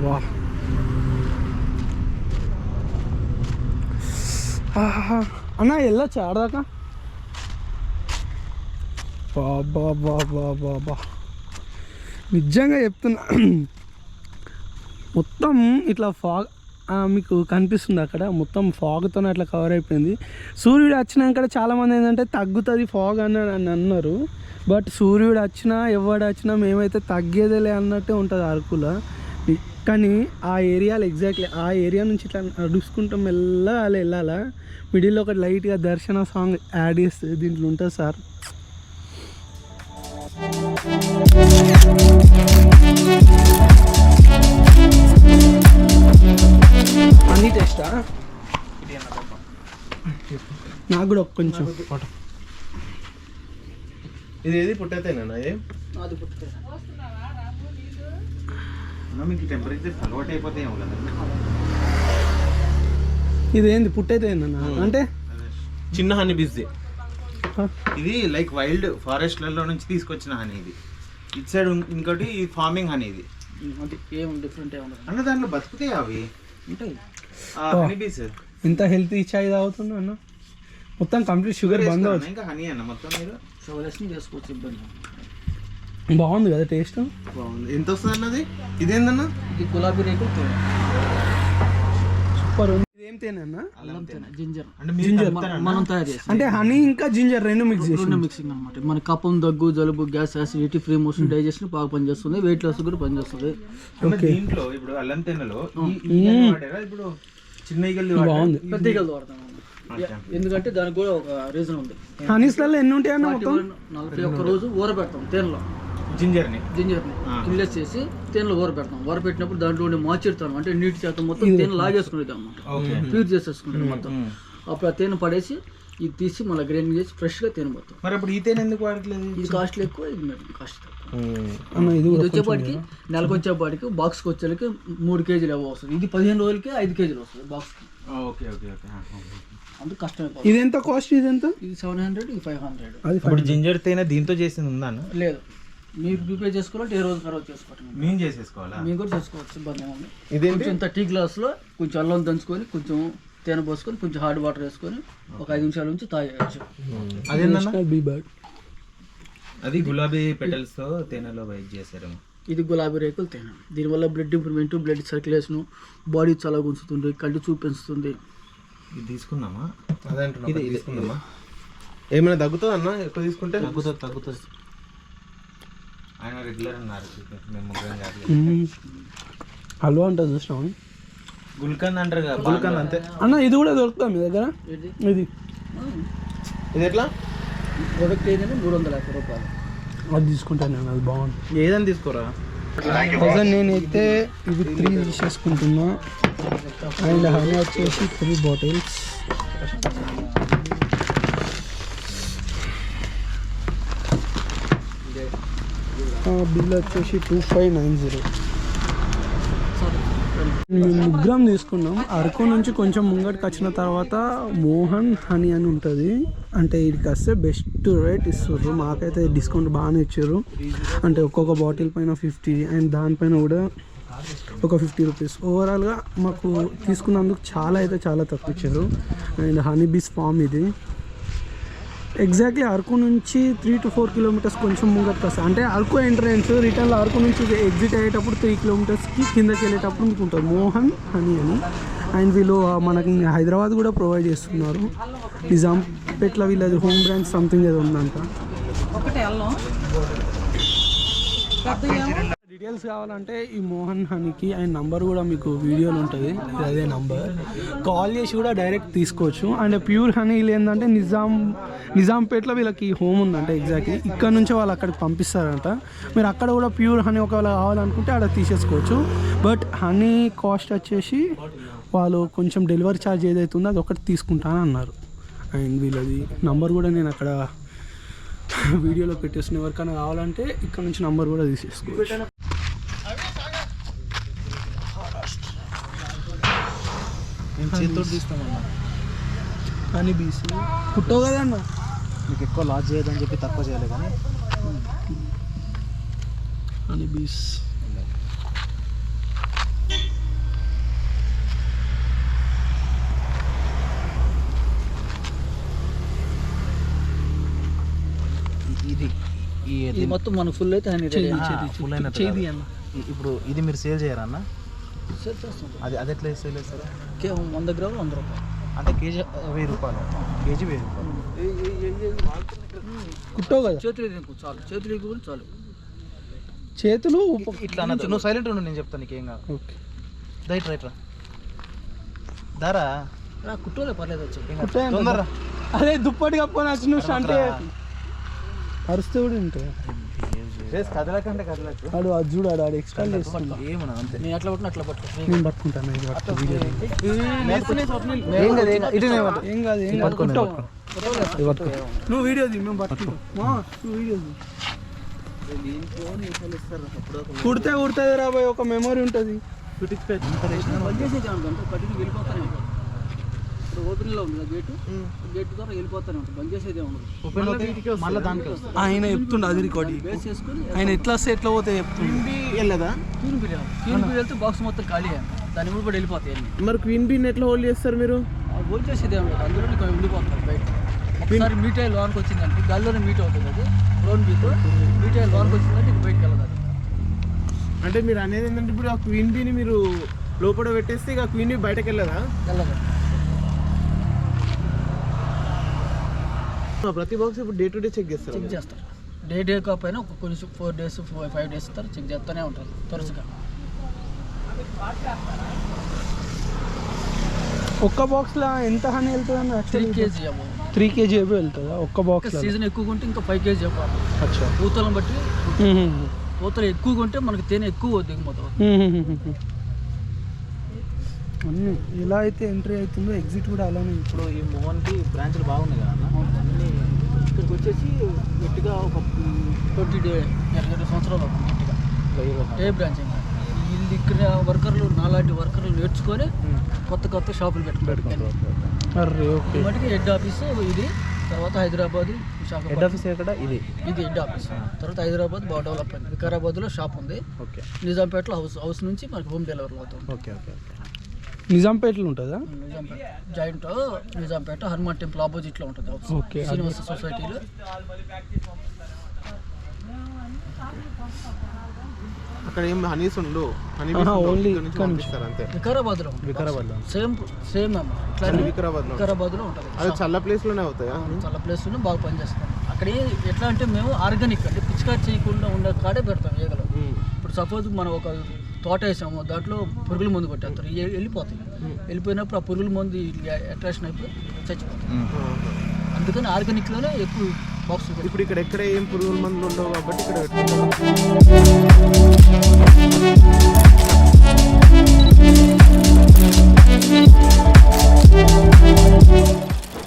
వా అన్న వెళ్ళొచ్చా ఆడదాకా? బాబా బాబా బాబా నిజంగా చెప్తున్నా, మొత్తం ఇట్లా ఫాగ్ మీకు కనిపిస్తుంది అక్కడ, మొత్తం ఫాగ్తోనే అట్లా కవర్ అయిపోయింది. సూర్యుడు వచ్చినాక చాలామంది ఏంటంటే తగ్గుతుంది ఫాగ్ అని అన్నారు. బట్ సూర్యుడు వచ్చినా ఎవడు వచ్చినా మేమైతే తగ్గేదేలే అన్నట్టే ఉంటుంది అరకులో. కానీ ఆ ఏరియాలో ఎగ్జాక్ట్లీ ఆ ఏరియా నుంచి ఇట్లా నడుచుకుంటాం వెళ్ళాలా, మిడిల్లో ఒక లైట్గా దర్శన సాంగ్ యాడ్ చేస్తే దీంట్లో ఉంటుంది సార్. అన్ని టేస్టా? నాకు కూడా కొంచెం ఇది ఏది పుట్టేతేనా? అది పుట్టే మీకు టెంపరేచర్ అలవాటు అయిపోతాయేమో కదా. ఇదేంది పుట్టేతేనా అంటే? చిన్న హనీ బీస్ ఇది, లైక్ వైల్డ్ ఫారెస్ట్లలో నుంచి తీసుకొచ్చిన హనీ ఇది. ఇటు సైడ్ ఇంకోటి ఫార్మింగ్ హనీ ఇది. ఏం డిఫరెంట్ అన్న దాంట్లో బతుకుతాయి అవి ఉంటాయి. హనీ బీస్ ఇంత హెల్తీ చాయ్ తాగుతున్నా అన్న, మొత్తం కంప్లీట్ షుగర్ బంద్ అవుతుంది. ఇంకా హనీ అన్న మొత్తం మీరు షుగర్స్ని చేసుకోవచ్చు, ఇబ్బంది. బాగుంది కదా టేస్ట్? బాగుంది. ఎంత వస్తుంది అన్నది? ఇదేందన్న? ఇది గులాబీ రేకులు సూపర్ ఉంది. ఇదేం తేనన్నా? జింజర్. జింజర్ మనం తయారు చేస్తాం అంటే హనీ ఇంకా జింజర్ రెండు మిక్సింగ్ అనమాట. మన కఫం, దగ్గు, జలుబు, gas, acidity, free motion, digestion బాగా పనిచేస్తుంది. వెయిట్ లాస్ కూడా పనిచేస్తుంది. దీంట్లో ఇప్పుడు అల్లం తేనెలో ఇప్పుడు చిన్న ఈగలు బాగుంది, పెద్ద ఈగలు వాడతాం ఎందుకంటే దానికి కూడా ఒక రీజన్ ఉంది. హనీస్లలో ఎన్ని ఉంటాయి అన్న? మొత్తం 41 రోజు ఊరబెడతాం తేనెలో జింజర్ని ఇన్లెస్ చేసి తేనెలో ఊరబెడతాం. ఊరబెట్టినప్పుడు దాంట్లో ఉండే మాచిడతాం అంటే నీటి శాతం మొత్తం తేనె లాగేసుకునేది అనమాట, ప్యూర్ చేసేసుకునేది మొత్తం. అప్పుడు ఆ తేనె పడేసి ఇది తీసి మళ్ళీ గ్రైండింగ్ చేసి ఫ్రెష్గా తేనె పోతాం. మరి అప్పుడు ఈ తేనె ఎందుకు వాడట్లేదు? ఇది కాస్ట్లీ ఎక్కువ, ఇది కాస్ట్ తక్కువ. ఇది వచ్చేపాటికి నెలకు వచ్చేపాటికి బాక్స్కి వచ్చేకి 3 కేజీలు ఏవో వస్తుంది. ఇది 15 రోజులకి 5 కేజీలు వస్తుంది బాక్స్కి. Okay okay okay. అందుకు కష్టమే. ఇది ఎంత కాస్ట్? ఇది ఎంత? ఇది 700, ఇది 500. అది జింజర్ తేనె దీంతో చేసింది ఉందా? లేదు, మీరు ప్రిపేర్ చేసుకోవాలి, ఏ రోజు తర్వాత చేసుకోవాలి. మేము చేసేసుకోవాలా? మీరు కూడా చేసుకోవచ్చు, ఇబ్బంది ఏముంది. కొంచెం ఇంత టీ గ్లాస్లో కొంచెం అల్లం దంచుకొని, కొంచెం తేనె పోసుకొని, కొంచెం హార్డ్ వాటర్ వేసుకొని ఒక 5 నిమిషాల నుంచి తాగేయచ్చు. అది గులాబీ పెటల్స్తో తేనెలో వైట్ చేశారేమో. ఇది గులాబీ రేకులు తేనె. దీనివల్ల blood improvement, blood circulation, body చాలా ఉంచుతుంది, కళ్ళు చూపు పెంచుతుంది. ఇది తీసుకున్నామా? అదే ఇది తీసుకున్నామా? ఏమైనా తగ్గుతుంది అన్న ఎక్కువ తీసుకుంటే? తగ్గుతుంది. ఆయన రెగ్యులర్ అన్నారు మేము హల్వా ఉంటుంది చూసినాం, గుల్కంద్ అంటారు కదా, గుల్కంద్ అంతే అన్న. ఇది కూడా దొరుకుతుంది మీ దగ్గర? ఇది ఎట్లా? ప్రొడక్ట్ ఏదైనా 350 రూపాయలు. అది తీసుకుంటాను నేను, అది బాగుంది. ఏదని తీసుకోరా? నేనైతే ఇవి 3 తీసేసుకుంటున్నా. అండ్ హనీ వచ్చేసి 3 బాటిల్స్. బిల్ వచ్చేసి 2590. మేము ముగ్గురం తీసుకున్నాం. అరకు నుంచి కొంచెం ముంగటికి వచ్చిన తర్వాత మోహన్ హనీ అని ఉంటుంది. అంటే ఇక్కడికి వస్తే బెస్ట్ రేట్ ఇస్తారు. మాకైతే డిస్కౌంట్ బాగానే ఇచ్చారు. అంటే ఒక్కొక్క బాటిల్ పైన 50 అండ్ దానిపైన కూడా ఒక 50 రూపీస్. ఓవరాల్గా మాకు తీసుకున్నందుకు చాలా తక్కువ ఇచ్చారు. అండ్ హనీ బీస్ ఫామ్ ఇది ఎగ్జాక్ట్లీ అరకు నుంచి 3 to 4 కిలోమీటర్స్ కొంచెం ముంగటికి వస్తాయి. అంటే అరకు ఎంట్రన్స్, రిటర్న్లో అరకు నుంచి ఎగ్జిట్ అయ్యేటప్పుడు 3 కిలోమీటర్స్కి కిందకి వెళ్ళేటప్పుడు మీకు ఉంటుంది మోహన్ హనీ అని. అండ్ వీళ్ళు మనకి హైదరాబాద్ కూడా ప్రొవైడ్ చేస్తున్నారు. నిజాంపేట్లో వీళ్ళది హోమ్ బ్రాంచ్ సంథింగ్ ఏదో ఉందంట. డీటెయిల్స్ కావాలంటే ఈ మోహన్ హనీకి ఆయన నంబర్ కూడా మీకు వీడియోలో ఉంటుంది, అదే నంబర్. కాల్ చేసి కూడా డైరెక్ట్ తీసుకోవచ్చు. అండ్ ప్యూర్ హనీలు ఏంటంటే నిజాంపేట్లో వీళ్ళకి హోమ్ ఉందంట. ఎగ్జాక్ట్లీ ఇక్కడ నుంచే వాళ్ళు అక్కడికి పంపిస్తారంట. మీరు అక్కడ కూడా ప్యూర్ హనీ ఒకవేళ కావాలనుకుంటే అక్కడ తీసేసుకోవచ్చు. బట్ హనీ కాస్ట్ వచ్చేసి వాళ్ళు కొంచెం డెలివరీ ఛార్జ్ ఏదైతే ఉందో అది ఒకటి తీసుకుంటానని అన్నారు. అండ్ వీళ్ళది నంబర్ కూడా నేను అక్కడ వీడియోలో పెట్టేసిన, ఎవరికైనా కావాలంటే ఇక్కడ నుంచి నంబర్ కూడా తీసేసుకోవచ్చు. చేతితో తీస్తామన్నా హనీ బీస్ పుట్టవు కదా అన్న, మీకు ఎక్కువ లాస్ చేయదని చెప్పి తక్కువ చేయాలి. కానీ హనీ బీస్ ఇది మొత్తం మనకు ఫుల్ అయితే హనీ ఫుల్ అయినట్టు చేది అన్న ఇప్పుడు ఇది మీరు సేల్ చేయరా అన్న? సేల్ చేస్తాం. అది ఎట్లా సేల్ చేస్తారు? 100 గ్రాములు 100 రూపాయలు, అంటే కేజీ 1000 రూపాయలు, కేజీ 1000 రూపాయలు. కుట్టవు కదా చేతులు చాలు, చేతులు కూడా చాలు. చేతులు ఇట్లా అనొచ్చు. నువ్వు సైలెంట్ ఉండు, నేను చెప్తాను నీకేం కాదు. ఓకే రైట్ రా దారా కుట్టోలే పర్లేదు వచ్చి తొందర అదే దుప్పటి కప్పుకొని వచ్చి నువ్వు అంటే అరిస్తే కూడా ఉంటుంది కదలకంటే కదలకు ఆడు అది చూడు ఆడు ఎక్స్ట్రా చేస్తాను ఏమన్నా అంతే. నేను ఎట్లా పట్టిన అట్లా పట్టు. నేను పట్టుకుంటాను ఇది పట్టుకో వీడియో ఏం కాదు ఇటు ఏం కాదు ఏం కాదు కుట్టవు. నువ్వు వీడియో తీ మేము పట్టుకుంటాం నువ్వు వీడియో తీ కుడితే కుడుతుంది రాబోయే ఒక మెమరీ ఉంటుంది బంద్ చేసేది అనుకుంటే కట్టికి వెళ్ళిపోతానే ఉంటుంది. ఇప్పుడు ఓపెన్లో ఉంది గేటు, గేట్ ద్వారా వెళ్ళిపోతానే ఉంటుంది. బంద్ చేసేదే ఉండదు. మళ్ళీ దానికి వస్తుంది. ఆయన చెప్తుండే అది రికార్డ్ బేస్ చేసుకుని ఆయన ఎట్లా వస్తే ఎట్లా పోతే చెప్తుండే వెళ్ళదా? క్యూన్ బీ వెళ్తే బాక్స్ మొత్తం ఖాళీ అయ్యాను. దాని కూడా వెళ్ళిపోతాయి అన్ని. మరి క్వీన్ బీన్ ఎట్లా హోల్డ్ చేస్తారు మీరు? హోల్డ్ చేసేదే ఉండదు. అందులో కొంచెం ఉండిపోతారు బయట. ఒకసారి మీట్ అయ్యి లోన్కి వచ్చిందంటే గాల్లోనే మీట్ అవుతుంది. అది లోన్ బీతో మీట్ అయ్యి లోన్కి వచ్చిందంటే ఇది బయటకు వెళ్ళదు. అంటే మీరు అనేది ఏంటంటే ఇప్పుడు ఆ క్వీన్ బీని మీరు లోపల పెట్టేస్తే ఇక క్వీన్ బీ బయటకు వెళ్ళదా? వెళ్ళదు. ప్రతి బాక్స్ ఇప్పుడు డే టు డే చెక్ చేస్తారు. చెక్ చేస్తారు. డే కాకపోయినా ఒక కొంచెం 4 days 5 days ఇస్తారు. చెక్ చేస్తూనే ఉంటారు తరచుగా. ఒక్క బాక్స్లో ఎంత హనీ వెళ్తుంది అన్న? 3 kg 3 kg ఏబో వెళ్తుందా ఒక్క బాక్స్? సీజన్ ఎక్కువగా ఉంటే ఇంకా 5 kg అవ్వాలి. అచ్చా పూతలను బట్టి పూతలు ఎక్కువగా ఉంటే మనకి తేనె ఎక్కువ దిగుమతి అవుతుంది. అన్నీ ఎలా అయితే ఎంట్రీ అవుతుందో ఎగ్జిట్ కూడా అలానే. ఇప్పుడు ఈ మోహన్కి బ్రాంచ్లు బాగున్నాయి కదా అన్న? అన్నీ ఇక్కడికి వచ్చేసి గట్టిగా ఒక 20 సంవత్సరాలు అవుతుంది గట్టిగా. ఏ బ్రాంచ్ ఇంకా వీళ్ళు ఇక్కడ వర్కర్లు నాలాంటి వర్కర్లు నేర్చుకొని కొత్త షాపులు పెట్టుకుంటారు. అరే ఓకే. మటుకి హెడ్ ఆఫీస్ ఇది, తర్వాత హైదరాబాద్, హెడ్ విశాఖపట్నం. ఆఫీస్ ఎక్కడ? ఇది హెడ్ ఆఫీస్. తర్వాత హైదరాబాద్ బాగా డెవలప్ అయింది. వికారాబాద్లో షాప్ ఉంది. ఓకే. నిజాంపేటలో హౌస్ నుంచి మనకి హోమ్ డెలివరీ అవుతుంది. Okay okay okay. నిజాంపేటలో ఉంటుందా? నిజాంపేట జాయింట్ నిజాంపేట హనుమాన్ టెంపుల్ ఆపోజిట్లో ఉంటుంది హౌస్. ఓకే. శ్రీనివాస సొసైటీలో. అక్కడ ఏం హనీస్ ఉండు? హనీ ఓన్లీ అంతే. వికారాబాద్లో వికారాబాద్లో సేమ్ ఇట్లా వికారాబాద్లో ఉంటుంది. అది చల్ల ప్లేస్ లోనే అవుతాయా? చాలా ప్లేస్లో బాగా పనిచేస్తాం. అక్కడ ఎట్లా అంటే మేము ఆర్గానిక్ అంటే పిచికారి చేయకుండా ఉండే కాడే పెడతాం ఈగలు. ఇప్పుడు సపోజ్ మనం ఒక తోట వేసాము, దాంట్లో పురుగుల మందు కొట్టేస్తారు, వెళ్ళిపోతాయి. వెళ్ళిపోయినప్పుడు ఆ పురుగుల మందు అట్రాక్షన్ అయిపోయి చచ్చిపోతాయి. అందుకని ఆర్గానిక్లోనే ఎక్కువ బాక్స్. ఇప్పుడు ఇక్కడ ఎక్కడ ఏం పురుగుల మందులు ఉండవు కాబట్టి ఇక్కడ పెట్టుకుంటాం.